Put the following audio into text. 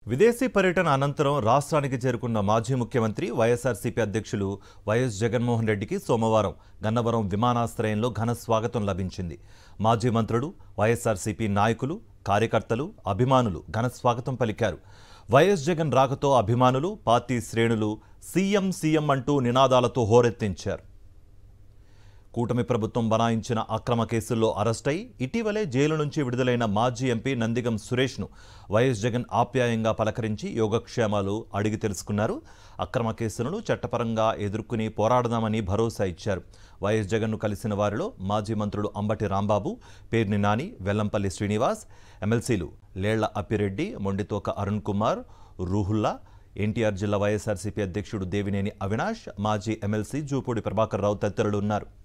విదేశీ పర్యటన అనంతరం రాష్ట్రానికి చేరుకున్న మాజీ ముఖ్యమంత్రి వైఎస్ఆర్సీపీ అధ్యక్షులు వైఎస్ జగన్మోహన్ రెడ్డికి సోమవారం గన్నవరం విమానాశ్రయంలో ఘన స్వాగతం లభించింది. మాజీ మంత్రులు, వైఎస్ఆర్సీపీ నాయకులు, కార్యకర్తలు, అభిమానులు ఘన స్వాగతం పలికారు. వైఎస్ జగన్ రాకతో అభిమానులు, పార్టీ శ్రేణులు సీఎం సీఎం అంటూ నినాదాలతో హోరెత్తించారు. కూటమి ప్రభుత్వం బనాయించిన అక్రమ కేసుల్లో అరెస్టై ఇటీవలే జైలు నుంచి విడుదలైన మాజీ ఎంపీ నందిగం సురేష్ను వైఎస్ జగన్ ఆప్యాయంగా పలకరించి యోగక్షేమాలు అడిగి తెలుసుకున్నారు. అక్రమ కేసులను చట్టపరంగా ఎదుర్కొని పోరాడదామని భరోసా ఇచ్చారు. వైఎస్ జగన్ను కలిసిన వారిలో మాజీ మంత్రులు అంబటి రాంబాబు, పేర్ని నాని, వెల్లంపల్లి శ్రీనివాస్, ఎమ్మెల్సీలు లేళ్ల అప్పిరెడ్డి, మొండితోక అరుణ్ కుమార్, రూహుల్లా, ఎన్టీఆర్ జిల్లా వైఎస్ఆర్సీపీ అధ్యక్షుడు దేవినేని అవినాష్, మాజీ ఎమ్మెల్సీ జూపూడి ప్రభాకర్ రావు తదితరులు ఉన్నారు.